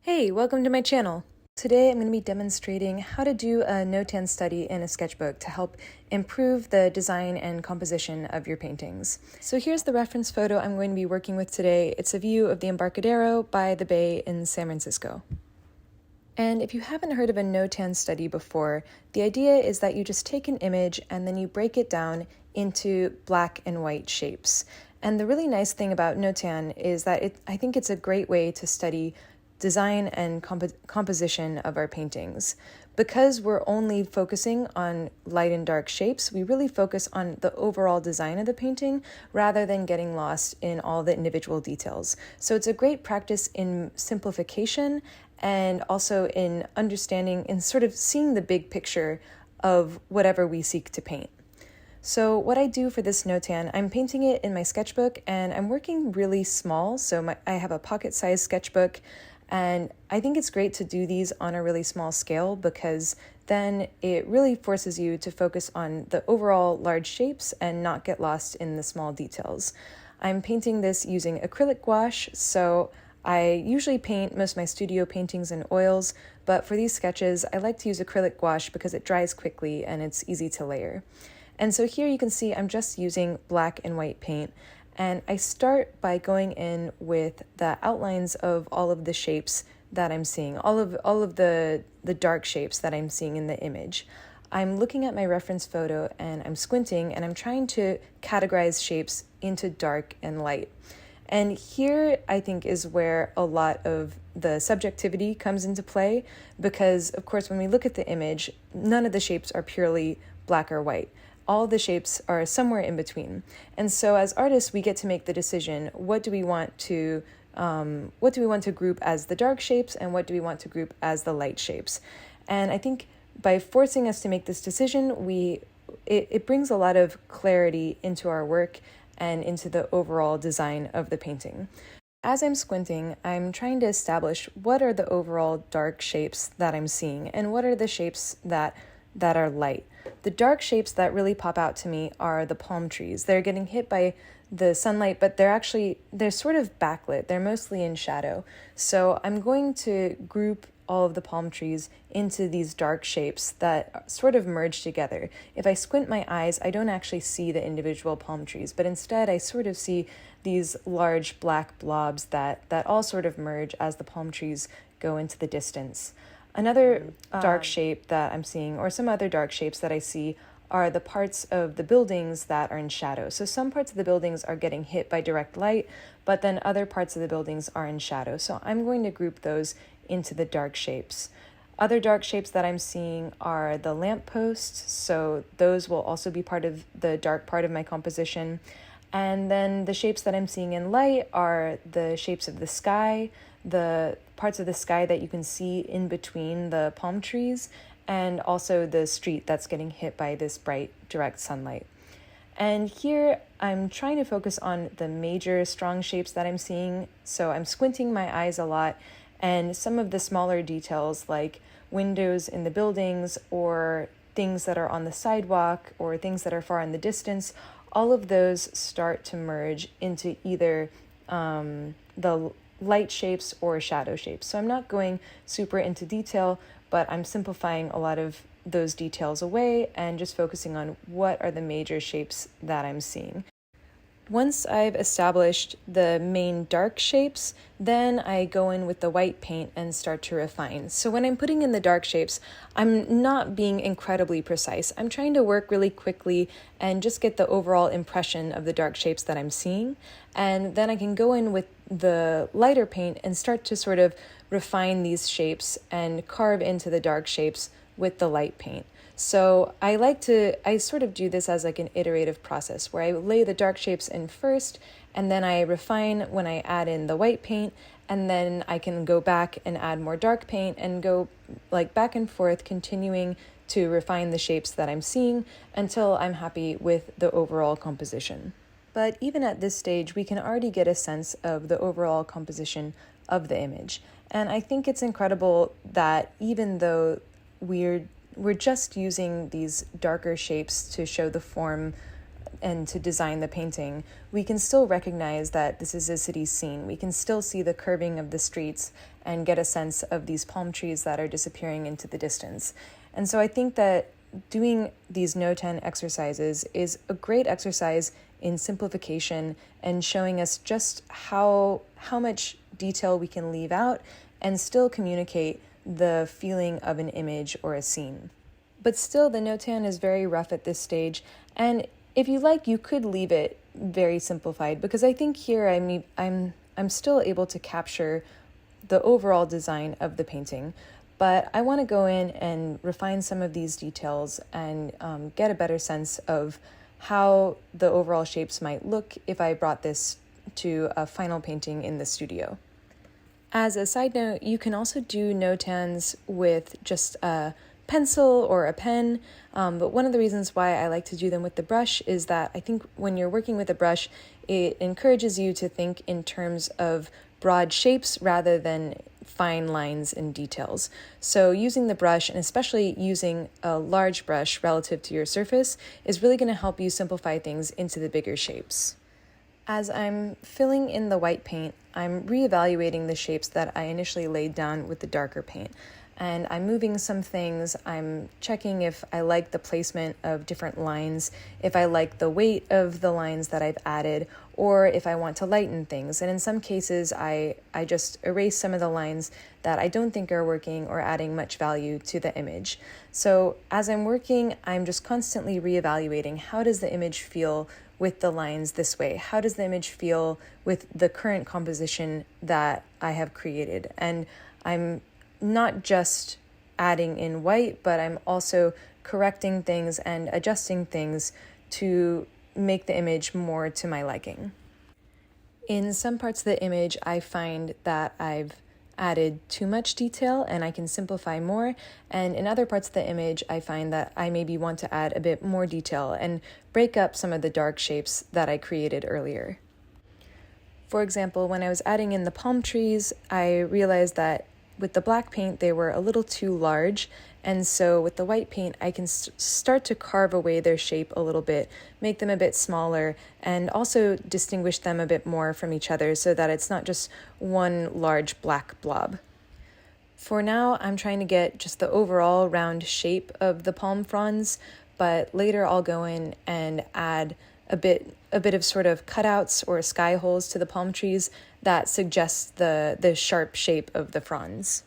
Hey, welcome to my channel. Today I'm going to be demonstrating how to do a Notan study in a sketchbook to help improve the design and composition of your paintings. So here's the reference photo I'm going to be working with today. It's a view of the Embarcadero by the bay in San Francisco. And if you haven't heard of a Notan study before, the idea is that you just take an image and then you break it down into black and white shapes. And the really nice thing about Notan is that I think it's a great way to study design and composition of our paintings. Because we're only focusing on light and dark shapes, we really focus on the overall design of the painting rather than getting lost in all the individual details. So it's a great practice in simplification and also in understanding and sort of seeing the big picture of whatever we seek to paint. So what I do for this Notan, I'm painting it in my sketchbook and I'm working really small. So I have a pocket-sized sketchbook, and I think it's great to do these on a really small scale because then it really forces you to focus on the overall large shapes and not get lost in the small details. I'm painting this using acrylic gouache, so I usually paint most of my studio paintings in oils, but for these sketches, I like to use acrylic gouache because it dries quickly and it's easy to layer. And so here you can see I'm just using black and white paint, and I start by going in with the outlines of all of the shapes that I'm seeing, all of the dark shapes that I'm seeing in the image. I'm looking at my reference photo and I'm squinting and I'm trying to categorize shapes into dark and light. And here, I think, is where a lot of the subjectivity comes into play because, of course, when we look at the image, none of the shapes are purely black or white. All the shapes are somewhere in between. And so as artists, we get to make the decision, what do we want to group as the dark shapes and what do we want to group as the light shapes? And I think by forcing us to make this decision, it brings a lot of clarity into our work and into the overall design of the painting. As I'm squinting, I'm trying to establish what are the overall dark shapes that I'm seeing and what are the shapes that are light. The dark shapes that really pop out to me are the palm trees. They're getting hit by the sunlight, but they're sort of backlit. They're mostly in shadow. So I'm going to group all of the palm trees into these dark shapes that sort of merge together. If I squint my eyes, I don't actually see the individual palm trees, but instead I sort of see these large black blobs that all sort of merge as the palm trees go into the distance. Another dark shape that I'm seeing, or some other dark shapes that I see, are the parts of the buildings that are in shadow. So some parts of the buildings are getting hit by direct light, but then other parts of the buildings are in shadow. So I'm going to group those into the dark shapes. Other dark shapes that I'm seeing are the lampposts, so those will also be part of the dark part of my composition. And then the shapes that I'm seeing in light are the shapes of the sky, the parts of the sky that you can see in between the palm trees, and also the street that's getting hit by this bright, direct sunlight. And here I'm trying to focus on the major strong shapes that I'm seeing, so I'm squinting my eyes a lot, and some of the smaller details like windows in the buildings or things that are on the sidewalk or things that are far in the distance, all of those start to merge into either the light shapes or shadow shapes. So I'm not going super into detail, but I'm simplifying a lot of those details away and just focusing on what are the major shapes that I'm seeing. Once I've established the main dark shapes, then I go in with the white paint and start to refine. So when I'm putting in the dark shapes, I'm not being incredibly precise. I'm trying to work really quickly and just get the overall impression of the dark shapes that I'm seeing. And then I can go in with the lighter paint and start to sort of refine these shapes and carve into the dark shapes with the light paint. So I sort of do this as like an iterative process where I lay the dark shapes in first, and then I refine when I add in the white paint, and then I can go back and add more dark paint and go like back and forth, continuing to refine the shapes that I'm seeing until I'm happy with the overall composition. But even at this stage, we can already get a sense of the overall composition of the image. And I think it's incredible that even though we're just using these darker shapes to show the form and to design the painting, we can still recognize that this is a city scene. We can still see the curving of the streets and get a sense of these palm trees that are disappearing into the distance. And so I think that doing these Notan exercises is a great exercise in simplification and showing us just how much detail we can leave out and still communicate the feeling of an image or a scene. But still, the Notan is very rough at this stage, and if you like, you could leave it very simplified, because I think here I'm still able to capture the overall design of the painting, but I want to go in and refine some of these details and get a better sense of how the overall shapes might look if I brought this to a final painting in the studio. As a side note, you can also do Notans with just a pencil or a pen, but one of the reasons why I like to do them with the brush is that I think when you're working with a brush, it encourages you to think in terms of broad shapes rather than fine lines and details. So using the brush, and especially using a large brush relative to your surface, is really going to help you simplify things into the bigger shapes. As I'm filling in the white paint, I'm reevaluating the shapes that I initially laid down with the darker paint. And I'm moving some things. I'm checking if I like the placement of different lines, if I like the weight of the lines that I've added, or if I want to lighten things. And in some cases, I just erase some of the lines that I don't think are working or adding much value to the image. So as I'm working, I'm just constantly reevaluating, how does the image feel with the lines this way? How does the image feel with the current composition that I have created? And I'm not just adding in white, but I'm also correcting things and adjusting things to make the image more to my liking. In some parts of the image, I find that I've added too much detail and I can simplify more, and in other parts of the image, I find that I maybe want to add a bit more detail and break up some of the dark shapes that I created earlier. For example, when I was adding in the palm trees, I realized that with the black paint, they were a little too large, and so with the white paint, I can start to carve away their shape a little bit, make them a bit smaller, and also distinguish them a bit more from each other so that it's not just one large black blob. For now, I'm trying to get just the overall round shape of the palm fronds, but later I'll go in and add a bit of sort of cutouts or sky holes to the palm trees that suggests the sharp shape of the fronds.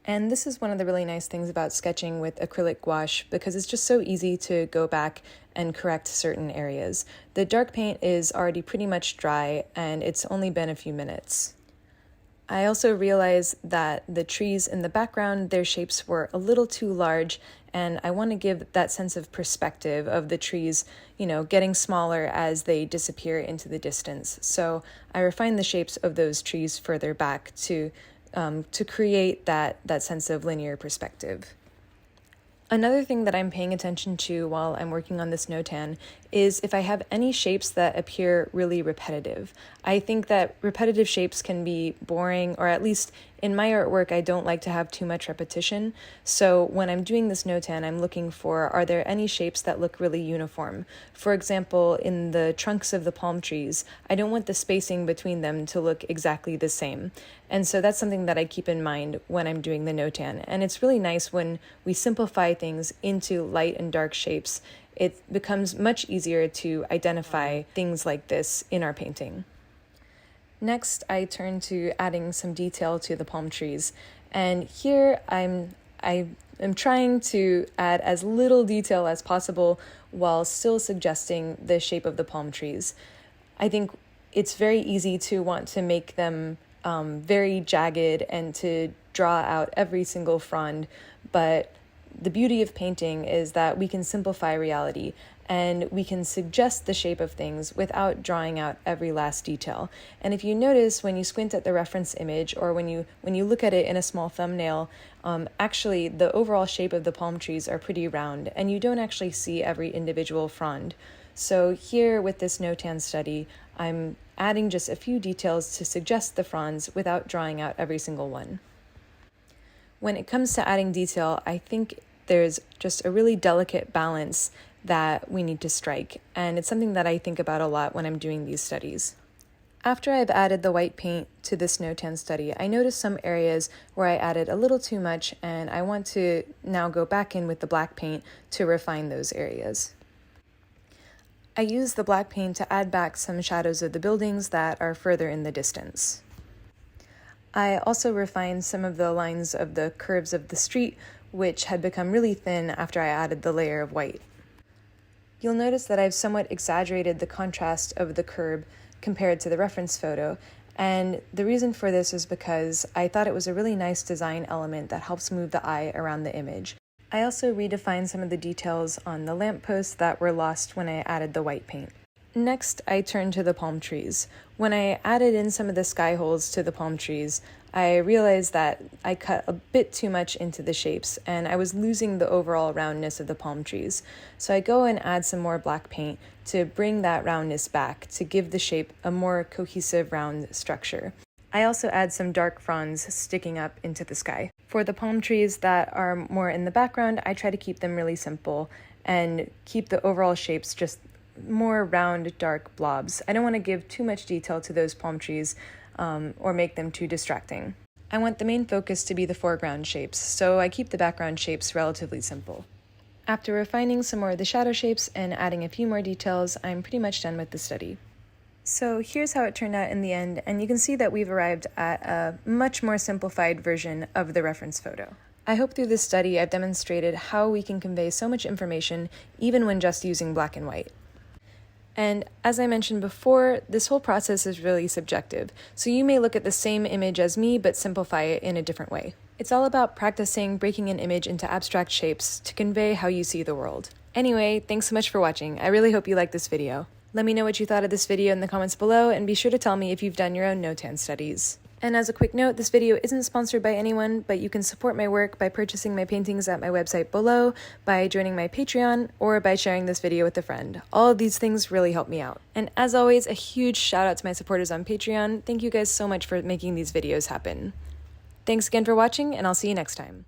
And this is one of the really nice things about sketching with acrylic gouache, because it's just so easy to go back and correct certain areas. The dark paint is already pretty much dry, and it's only been a few minutes. I also realized that the trees in the background, their shapes were a little too large, and I want to give that sense of perspective of the trees, getting smaller as they disappear into the distance. So I refined the shapes of those trees further back to create that sense of linear perspective. Another thing that I'm paying attention to while I'm working on this Notan is if I have any shapes that appear really repetitive. I think that repetitive shapes can be boring, or at least in my artwork, I don't like to have too much repetition. So when I'm doing this Notan, I'm looking for, are there any shapes that look really uniform? For example, in the trunks of the palm trees, I don't want the spacing between them to look exactly the same. And so that's something that I keep in mind when I'm doing the Notan. And it's really nice when we simplify things into light and dark shapes. It becomes much easier to identify things like this in our painting. Next, I turn to adding some detail to the palm trees. And here I am trying to add as little detail as possible while still suggesting the shape of the palm trees. I think it's very easy to want to make them very jagged and to draw out every single frond, but the beauty of painting is that we can simplify reality and we can suggest the shape of things without drawing out every last detail. And if you notice, when you squint at the reference image or when you look at it in a small thumbnail, actually the overall shape of the palm trees are pretty round and you don't actually see every individual frond. So here with this Notan study, I'm adding just a few details to suggest the fronds without drawing out every single one. When it comes to adding detail, I think there's just a really delicate balance that we need to strike, and it's something that I think about a lot when I'm doing these studies. After I've added the white paint to this Notan study, I noticed some areas where I added a little too much, and I want to now go back in with the black paint to refine those areas. I used the black paint to add back some shadows of the buildings that are further in the distance. I also refined some of the lines of the curves of the street, which had become really thin after I added the layer of white. You'll notice that I've somewhat exaggerated the contrast of the curb compared to the reference photo, and the reason for this is because I thought it was a really nice design element that helps move the eye around the image. I also redefined some of the details on the lampposts that were lost when I added the white paint. Next, I turned to the palm trees. When I added in some of the sky holes to the palm trees, I realized that I cut a bit too much into the shapes, and I was losing the overall roundness of the palm trees. So I go and add some more black paint to bring that roundness back, to give the shape a more cohesive round structure. I also add some dark fronds sticking up into the sky. For the palm trees that are more in the background, I try to keep them really simple and keep the overall shapes just more round, dark blobs. I don't want to give too much detail to those palm trees or make them too distracting. I want the main focus to be the foreground shapes, so I keep the background shapes relatively simple. After refining some more of the shadow shapes and adding a few more details, I'm pretty much done with the study. So here's how it turned out in the end, and you can see that we've arrived at a much more simplified version of the reference photo. I hope through this study I've demonstrated how we can convey so much information even when just using black and white. And as I mentioned before, this whole process is really subjective, so you may look at the same image as me but simplify it in a different way. It's all about practicing breaking an image into abstract shapes to convey how you see the world. Anyway, thanks so much for watching. I really hope you liked this video. Let me know what you thought of this video in the comments below, and be sure to tell me if you've done your own Notan studies. And as a quick note, this video isn't sponsored by anyone, but you can support my work by purchasing my paintings at my website below, by joining my Patreon, or by sharing this video with a friend. All of these things really help me out. And as always, a huge shout out to my supporters on Patreon. Thank you guys so much for making these videos happen. Thanks again for watching, and I'll see you next time.